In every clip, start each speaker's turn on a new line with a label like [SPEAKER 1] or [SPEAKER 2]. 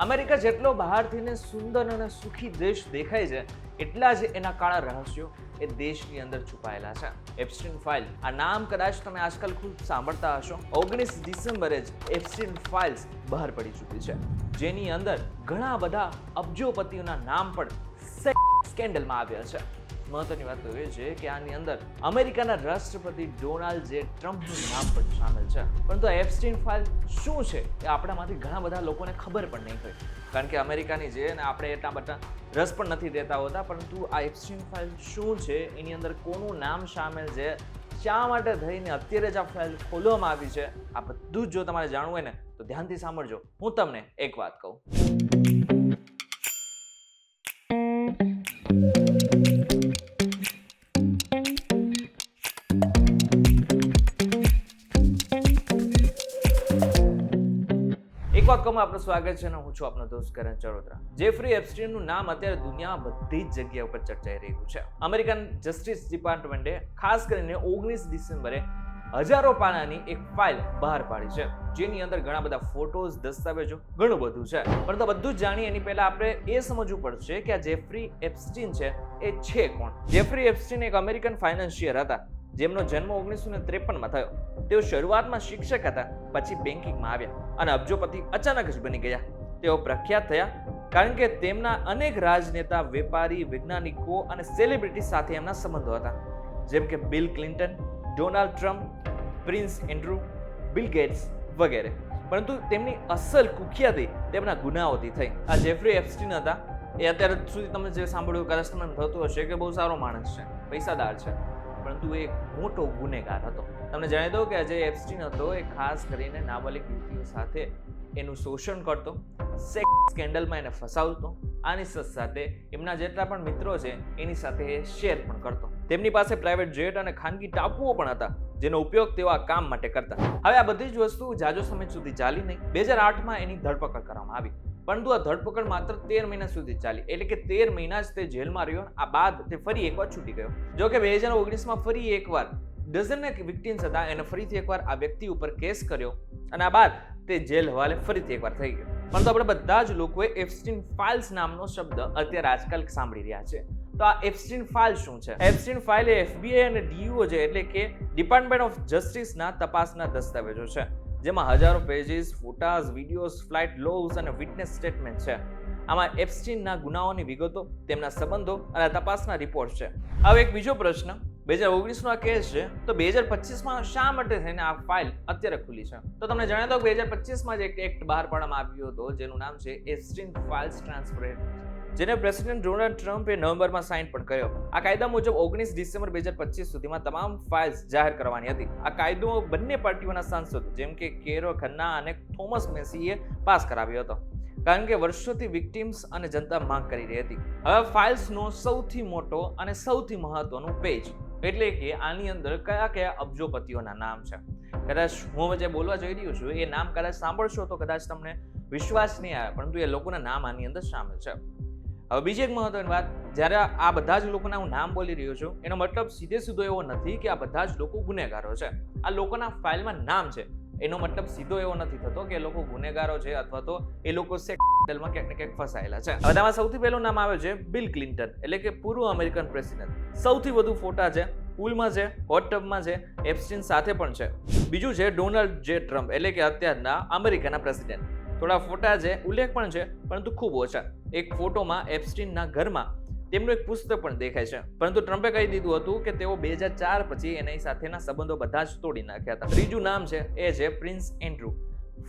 [SPEAKER 1] America જેટલો બહારથીને સુંદર અને સુખી દેશ દેખાય છે, એટલા જ એના કાળા રહસ્યો એ દેશની અંદર છુપાયેલા છે. એપ્સ્ટીન ફાઇલ, આ નામ કદાચ તમે આજકાલ ખૂબ સાંભળતા હશો. 19 ડિસેમ્બરે જ એપ્સ્ટીન ફાઇલ્સ બહાર પડી ચૂકી છે, જેની અંદર ઘણા બધા અબજોપતિઓના નામ પણ સેક્સ સ્કેન્ડલમાં આવ્યા છે. મહત્વની વાત તો એ છે કે આની અંદર અમેરિકાના રાષ્ટ્રપતિ ડોનાલ્ડ જે ટ્રમ્પનું નામ પણ સામેલ છે. પરંતુ આ એપ્સ્ટીન ફાઇલ શું છે એ આપણામાંથી ઘણા બધા લોકોને ખબર પણ નહીં હોય, કારણ કે અમેરિકાની છે અને આપણે એટલા બધા રસ પણ નથી દેતા હોતા. પરંતુ આ એપ્સ્ટીન ફાઇલ શું છે, એની અંદર કોનું નામ સામેલ છે, શા માટે થઈને અત્યારે જ આ ફાઇલ ખોલવામાં આવી છે, આ બધું જ જો તમારે જાણવું હોય ને તો ધ્યાનથી સાંભળજો. હું તમને એક વાત કહું. એક વાત કહું, આપનું સ્વાગત છે અને હું છું આપનો દોસ્ત કરણ ચરોતરા. જેફરી એપ્સ્ટીનનું નામ અત્યારે દુનિયા બધી જ જગ્યા ઉપર ચર્ચાઈ રહ્યું છે. અમેરિકન જસ્ટિસ ડિપાર્ટમેન્ટે ખાસ કરીને 19 ડિસેમ્બરે હજારો પાનાની એક ફાઇલ બહાર પાડી છે, જેની અંદર ઘણા બધા ફોટોઝ, દસ્તાવેજો, ઘણું બધું છે. પરંતુ બધું જ જાણીએ એની પહેલા આપણે એ સમજવું પડશે કે આ જેફરી એપ્સ્ટીન છે એ છે કોણ. જેફરી એપ્સ્ટીન એક અમેરિકન ફાઇનાન્શિયર હતા, જેમનો જન્મ 1953માં થયો. તેઓ શરૂઆતમાં શિક્ષક હતા, પછી બેન્કિંગમાં આવ્યા અને અબજોપતિ અચાનક જ બની ગયા. તેઓ પ્રખ્યાત થયા કારણ કે તેમના અનેક રાજનેતા, વેપારી, વૈજ્ઞાનિકો અને સેલિબ્રિટી સાથે એમના સંબંધો હતા, જેમ કે Bill Clinton, Donald Trump, Prince Andrew, Bill Gates વગેરે. પરંતુ તેમની અસલ કુખ્યાતિ તેમના ગુનાઓથી થઈ. આ જેફરી એપ્સ્ટીન હતા એ અત્યારે સુધી તમે જે સાંભળ્યું કદાચ તમને થતું હશે કે બહુ સારો માણસ છે, પૈસાદાર છે, પરંતુ એ મોટો ગુનેગાર હતો. તમને જણાવી દઉં કે જે એપ્સ્ટીન હતો એ ખાસ કરીને નાબાલિગ યુવતીઓ સાથે એનું શોષણ કરતો, સેક્સ સ્કેન્ડલમાં એને ફસાવતો. આની સાથે એમના જેટલા પણ મિત્રો છે એની સાથે એ શેર પણ કરતો. તેમની પાસે પ્રાઇવેટ જેટ અને ખાનગી ટાપુઓ પણ હતા, જેનો ઉપયોગ તેઓ આ કામ માટે કરતા. હવે આ બધી જ વસ્તુ જાજો સમય સુધી ચાલી નહીં. 2008માં એની ધરપકડ કરવામાં આવી, પરંતુ આ ધરપકડ માત્ર 13 મહિના સુધી ચાલી, એટલે કે 13 મહિના જ તે જેલમાં રહ્યો. આ બાદ તે ફરી એકવાર છૂટી ગયો. જો કે 2019માં ફરી એકવાર ડઝનેક વિક્ટિમ્સ હતા, એને ફરીથી એકવાર આ વ્યક્તિ ઉપર કેસ કર્યો અને આ બાદ તે જેલ હવાલે ફરીથી એકવાર થઈ ગયો. પરંતુ આપણે બધા જ લોકોએ એપ્સ્ટીન ફાઇલ્સ નામનો શબ્દ અત્યારે આજકાલ સાંભળી રહ્યા છે. તો આ એપ્સ્ટીન ફાઇલ શું છે? એપ્સ્ટીન ફાઇલ એ FBI અને DO છે, એટલે કે ડિપાર્ટમેન્ટ ઓફ જસ્ટિસના તપાસના દસ્તાવેજો છે, જેમાં હજારો પેજીસ, ફોટાઝ, વિડીયોઝ, ફ્લાઇટ લોગ્સ અને વિટનેસ સ્ટેટમેન્ટ છે. આમાં એપ્સ્ટીનના ગુનાઓની વિગતો, તેમના સંબંધો અને તપાસના રિપોર્ટ છે. હવે એક બીજો પ્રશ્ન, 2019નો આ કેસ છે, તો 2025માં શા માટે થઈને આ ફાઇલ અત્યારે ખુલી છે? તો તમને જણાવી દઉં 2025માં જ એક એક્ટ બહાર પાડવામાં આવ્યો હતો, જેનું નામ છે એપ્સ્ટીન ફાઇલ્સ ટ્રાન્સફર એક્ટ, જેને પ્રેસિડેન્ટ ડોનાલ્ડ ટ્રમ્પે નવેમ્બરમાં સાઇન પણ કર્યો. આ કાયદા મુજબ 19 ડિસેમ્બર 2025 સુધીમાં તમામ ફાઇલ્સ જાહેર કરવાની હતી. આ કાયદો બંને પાર્ટીઓના સાંસદો જેમ કે કેરો ખન્ના અને થોમસ મેસીએ પાસ કરાવ્યો હતો, કારણ કે વર્ષોથી વિક્ટિમ્સ અને જનતા માંગ કરી રહી હતી. હવે ફાઇલ્સનો સૌથી મોટો અને સૌથી મહત્વનું પેજ, એટલે કે આની અંદર કયા કયા અબજોપતિઓના નામ છે. કદાચ હું જે બોલવા જઈ રહ્યો છું એ નામ કદાચ સાંભળશો તો કદાચ તમને વિશ્વાસ નહીં આવે, પરંતુ એ લોકોના નામ આની અંદર સામેલ છે. હવે બીજી એક મહત્વની વાત, જ્યારે આ બધા જ લોકોના હું નામ બોલી રહ્યો છું, એનો મતલબ સીધે સીધો એવો નથી કે આ બધા જ લોકો ગુનેગારો છે. આ લોકોના ફાઇલમાં નામ છે, એનો મતલબ સીધો એવો નથી થતો કે એ લોકો ગુનેગારો છે અથવા તો એ લોકો સેક્સમાં ક્યાંક ને ક્યાંક ફસાયેલા છે. હવે તેમાં સૌથી પહેલું નામ આવે છે બિલ ક્લિન્ટન, એટલે કે પૂર્વ અમેરિકન પ્રેસિડેન્ટ. સૌથી વધુ ફોટા છે, પૂલમાં છે, હોટ ટબમાં છે, એપ્સ્ટીન સાથે પણ છે. બીજું છે ડોનાલ્ડ જે ટ્રમ્પ, એટલે કે અત્યારના અમેરિકાના પ્રેસિડેન્ટ. થોડા ફોટા છે, ઉલ્લેખ પણ છે, પરંતુ ખૂબ ઓછા. એક ફોટોમાં એપ્સ્ટીનના ઘરમાં તેમનું એક પુસ્તક પણ દેખાય છે, પરંતુ ટ્રમ્પે કહી દીધું હતું કે તેઓ 2004 પછી એની સાથેના સંબંધો બધા જ તોડી નાખ્યા હતા. ત્રીજું નામ છે એ છે પ્રિન્સ એન્ડ્રુ.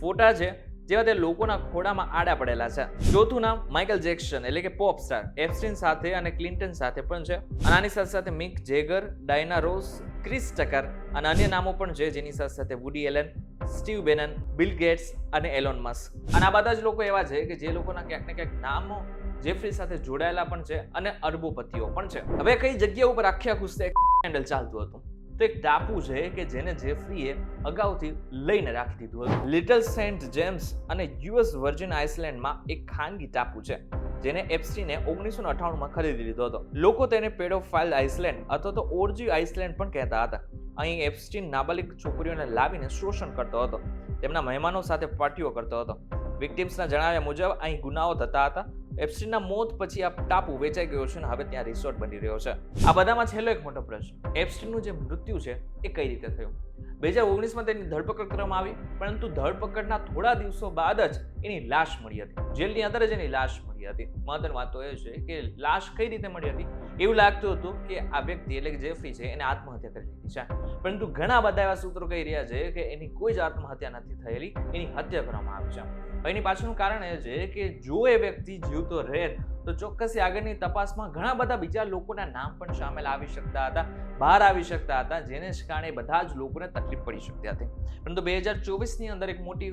[SPEAKER 1] ફોટા છે જેવા તે લોકોના ખોડામાં આડા પડેલા છે. ચોથું નામ માઇકલ જેક્સન, એટલે કે પોપ સ્ટાર, એપ્સ્ટીન સાથે અને ક્લિન્ટન સાથે પણ છે. અને આની સાથે સાથે મિક જેગર, ડાયના રોસ, ક્રિસ ટકર અને અન્ય નામો પણ છે, જેની સાથે સાથે વુડી એલન, સ્ટીવ બેનન, બિલ ગેટ્સ અને એલોન મસ્ક. અને આ બધા જ લોકો એવા છે કે જે લોકોના ક્યાંક ને ક્યાંક નામો જેફરી સાથે જોડાયેલા પણ છે અને અરબોપતિઓ પણ છે. હવે કઈ જગ્યા ઉપર આખે આખું સ્કેન્ડલ ચાલતું હતું? તો એક ટાપુ છે કે જેને જેફરીએ અગાઉથી લઈને રાખી દીધું હતું. લિટલ સેન્ટ જેમ્સ અને US વર્જિન આઇસલેન્ડમાં એક ખાનગી ટાપુ છે, જેને એપ્સ્ટીને 1998માં ખરીદી લીધો હતો. લોકો તેને પેડોફાઇલ આઇસલેન્ડ અથવા તો ઓર્જી આઇસલેન્ડ પણ કહેતા હતા. અહીં એપ્સ્ટીન નાબાલિગ છોકરીઓને લાવીને શોષણ કરતો હતો, તેમના મહેમાનો સાથે પાર્ટીઓ કરતો હતો વિક્ટિમ્સના જણાવ્યા મુજબ અહીં ગુનાઓ થતા હતા. એપ્સ્ટીનના મોત પછી આ ટાપુ વેચાઈ ગયો છે અને હવે ત્યાં રિસોર્ટ બની રહ્યો છે. આ બધામાં છેલ્લો એક મોટો પ્રશ્ન, એપ્સ્ટીનનું જે મૃત્યુ છે એ કઈ રીતે થયું? 2019માં તેની ધરપકડ કરવામાં આવી, પરંતુ ધરપકડના થોડા દિવસો બાદ જ એની લાશ મળી હતી. જેલની અંદર જ એની લાશ મળી હતી. મહત્વની વાત તો એ છે કે લાશ કઈ રીતે મળી હતી? એવું લાગતું હતું કે આ વ્યક્તિ એટલે કે જેફરી છે એને આત્મહત્યા કરી લીધી છે, પરંતુ ઘણા બધા એવા સૂત્રો કહી રહ્યા છે કે એની કોઈ જ આત્મહત્યા નથી થયેલી, એની હત્યા કરવામાં આવી છે. એની પાછળનું કારણ એ છે કે જો એ વ્યક્તિ જીવતો રહે તો ચોક્કસ આગળની તપાસમાં ઘણા બધા બીજા લોકોના નામ પણ સામેલ આવી શકતા હતા, બહાર આવી શકતા હતા, જેને કારણે બધા જ લોકોને તકલીફ પડી શકતી હતી. પરંતુ 2024ની અંદર એક મોટી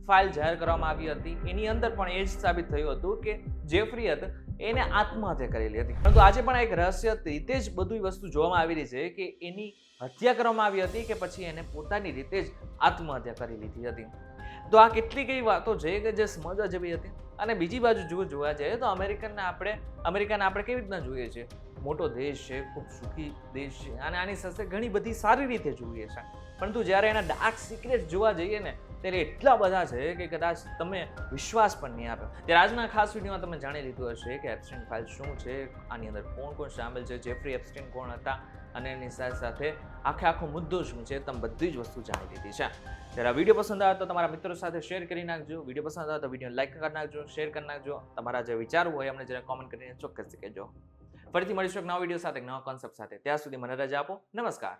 [SPEAKER 1] ફાઇલ જાહેર કરવામાં આવી હતી. એની અંદર પણ એ જ સાબિત થયું હતું કે જેફરી હતો એને આત્મહત્યા કરેલી હતી. પરંતુ આજે પણ એક રહસ્ય રીતે જ બધી વસ્તુ જોવામાં આવી રહી છે કે એની હત્યા કરવામાં આવી હતી કે પછી એને પોતાની રીતે જ આત્મહત્યા કરી લીધી હતી. તો આ કેટલી કઈ વાતો છે કે જે સમજવા જેવી હતી. અને બીજી બાજુ જોવા જઈએ તો અમેરિકાને આપણે કેવી રીતના જોઈએ છીએ? મોટો દેશ છે, ખૂબ સુખી દેશ છે અને આની સાથે ઘણી બધી સારી રીતે જોઈએ છે. પરંતુ જ્યારે એના ડાર્ક સિક્રેટ જોવા જઈએ ને ત્યારે એટલા બધા છે કે કદાચ તમે વિશ્વાસ પણ નહીં આપે. ત્યારે આજના ખાસ વિડીયોમાં તમે જાણી લીધું હશે કે એપ્સ્ટીન ફાઇલ શું છે, આની અંદર કોણ કોણ સામેલ છે, જેફરી એપ્સ્ટીન કોણ હતા અને એની સાથે આખો મુદ્દો શું છે, તમે બધી જ વસ્તુ જાણી લીધી છે. ત્યારે આ વિડીયો પસંદ આવે તો તમારા મિત્રો સાથે શેર કરી નાખજો. વિડીયો પસંદ આવે તો વિડીયો લાઈક કરી નાખજો, શેર કરી નાખજો. તમારા જે વિચારો હોય અમને જરા કોમેન્ટ કરીને ચોક્કસ કહેજો. ફરીથી મળીશું એક નવા વિડીયો સાથે, નવા કોન્સેપ્ટ સાથે. ત્યાં સુધી મને રજા આપો. નમસ્કાર.